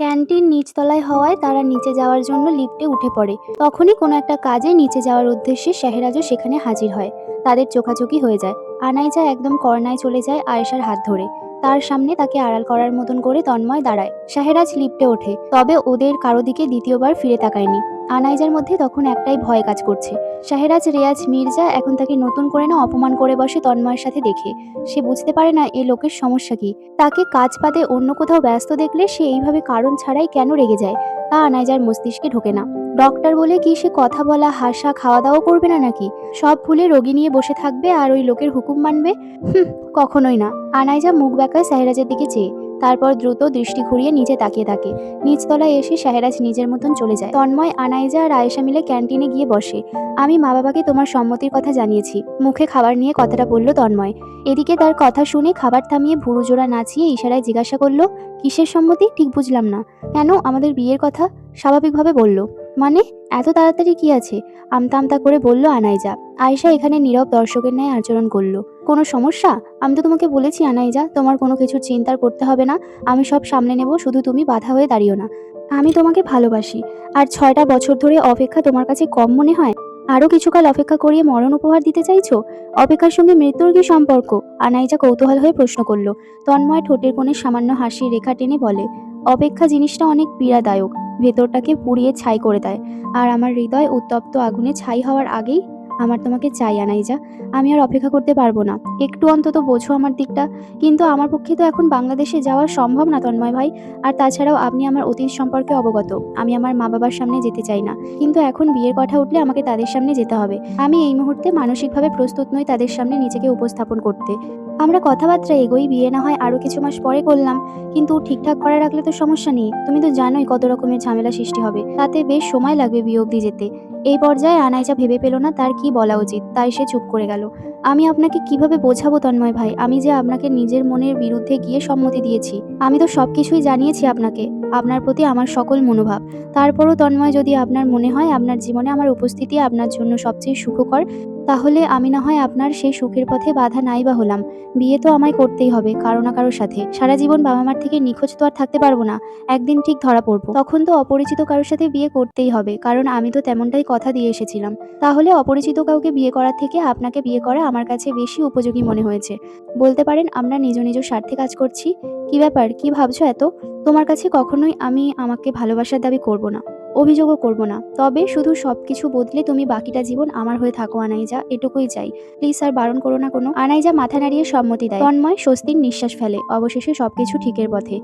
Canteen নিচতলায় হওয়ায় তারা নিচে যাওয়ার জন্য লিফটে উঠে পড়ে। তখনই কোনো একটা কাজে নিচে যাওয়ার উদ্দেশ্যে শেহরাজও সেখানে হাজির হয়। তাদের চোখাচোখি হয়ে যায়। আনাইজা একদম কর্নায় চলে যায় আয়েশার হাত ধরে। তার সামনে তাকে আড়াল করার মতন করে তন্ময় দাঁড়ায়। শাহেরাজ লিফটে ওঠে, তবে ওদের কারো দিকে দ্বিতীয়বার ফিরে তাকায়নি। আনাইজার মধ্যে তখন একটাই ভয় কাজ করছে। শাহেরাজ রেয়াজ মির্জা এখন তাকে নতুন করে না অপমান করে বসে তন্ময়ের সাথে দেখে। সে বুঝতে পারে না এ লোকের সমস্যা কি। তাকে কাজ বাদে অন্য কোথাও ব্যস্ত দেখলে সে এইভাবে কারণ ছাড়াই কেন রেগে যায়, তা আনাইজার মস্তিষ্কে ঢোকে না। ডক্টর বলে কি সে কথা বলা, হাসা, খাওয়া দাওয়া করবে না নাকি? সব ভুলে রোগী নিয়ে বসে থাকবে আর ওই লোকের হুকুম মানবে? হুম, কখনোই না। আনাইজা মুখ বেঁকায় সাহেরাজের দিকে চেয়ে, তারপর দ্রুত দৃষ্টি ঘুরিয়ে নিচে তাকিয়ে থাকে। নিচতলায় এসে শাহেরাজ নিজের মতন চলে যায়। তন্ময়, আনাইজা আর আয়েশা মিলে ক্যান্টিনে গিয়ে বসে। আমি মা বাবাকে তোমার সম্মতির কথা জানিয়েছি, মুখে খাবার নিয়ে কথাটা বলল তন্ময়। এদিকে তার কথা শুনে খাবার থামিয়ে ভুরুজোড়া নাচিয়ে ইশারায় জিজ্ঞাসা করলো, কিসের সম্মতি? ঠিক বুঝলাম না। কেন, আমাদের বিয়ের কথা? স্বাভাবিকভাবে বলল। মানে? এত তাড়াতাড়ি কি আছে? আমতা আমতা করে বলল আনাইজা। আয়েশা এখানে নীরব দর্শকের ন্যায় আচরণ করলো। কোনো সমস্যা? আমি তো তোমাকে বলেছি আনাইজা, তোমার কোনো কিছুর চিন্তা করতে হবে না। আমি সব সামলে নেব, শুধু তুমি বাধা হয়ে দাঁড়িও না। আমি তোমাকে ভালোবাসি। আর 6টা বছর ধরে অপেক্ষা তোমার কাছে কম মনে হয়? আরো কিছুকাল অপেক্ষা করিয়ে মরণ উপহার দিতে চাইছো? অপেক্ষার সঙ্গে মৃত্যুর কি সম্পর্ক? আনাইজা কৌতূহল হয়ে প্রশ্ন করল। তন্ময় ঠোঁটের কোণে সামান্য হাসির রেখা টেনে বলে, অপেক্ষা জিনিসটা অনেক পীড়াদায়ক, ভেতরটাকে পুড়িয়ে ছাই করে দেয়। আর আমার হৃদয় উত্তপ্ত আগুনে ছাই হওয়ার আগেই আমার তোমাকে চাই আনাইজা। আমি আর অপেক্ষা করতে পারবো না। একটু অন্তত বোঝো আমার দিকটা। কিন্তু আমার পক্ষে তো এখন বাংলাদেশে যাওয়া সম্ভব না তন্ময় ভাই। আর তাছাড়াও আপনি আমার অতীত সম্পর্কে অবগত। আমি আমার মা বাবার সামনে যেতে চাই না, কিন্তু এখন বিয়ের কথা উঠলে আমাকে তাদের সামনে যেতে হবে। আমি এই মুহূর্তে মানসিকভাবে প্রস্তুত নই তাদের সামনে নিজেকে উপস্থাপন করতে। আমরা কথাবার্তা এগোই, বিয়ে না হয় আরো কিছু মাস পরে করলাম। কিন্তু ঠিকঠাক করে রাখলে তো সমস্যা নেই। তুমি তো জানোই কত রকমের ঝামেলা সৃষ্টি হবে, তাতে বেশ সময় লাগবে বিয়ে অবধি যেতে। এই পর্যায়ে আনাইজা ভেবে পেল না তার কি বলা উচিত, তাই সে চুপ করে গেল। আমি আপনাকে কিভাবে বোঝাবো তন্ময় ভাই, আমি যে আপনাকে নিজের মনের বিরুদ্ধে গিয়ে সম্মতি দিয়েছি। আমি তো সবকিছুই জানিয়েছি আপনাকে, আপনার প্রতি আমার সকল মনোভাব। তারপরও তন্ময়, যদি আপনার মনে হয় আপনার জীবনে আমার উপস্থিতি আপনার জন্য সবচেয়ে সুখকর, তাহলে আমি না হয় আপনার সেই সুখের পথে বাধা নাই বা হলাম। বিয়ে তো আমায় করতেই হবে কারো না কারোর সাথে। সারা জীবন বাবা মার থেকে নিখোঁজ তো আর থাকতে পারবো না। একদিন ঠিক ধরা পড়বো, তখন তো অপরিচিত কারোর সাথে বিয়ে করতেই হবে, কারণ আমি তো তেমনটাই কথা দিয়ে এসেছিলাম। তাহলে অপরিচিত কাউকে বিয়ে করার থেকে আপনাকে বিয়ে করা আমার কাছে বেশি উপযোগী মনে হয়েছে। বলতে পারেন আমরা নিজ নিজ স্বার্থে কাজ করছি। কি ব্যাপার, কি ভাবছো এত? তোমার কাছে কখনোই আমি আমাকে ভালোবাসার দাবি করব না, অভিযোগও করব না। তবে শুধু সবকিছু বদলে তুমি বাকিটা জীবন আমার হয়ে থাকো আনাইজা, এটুকুই চাই। প্লিজ স্যার, বারণ করো না কোনো। আনাইজা মাথা নাড়িয়ে সম্মতি দেয়। তন্ময় স্বস্তির নিঃশ্বাস ফেলে, অবশেষে সবকিছু ঠিকের পথে।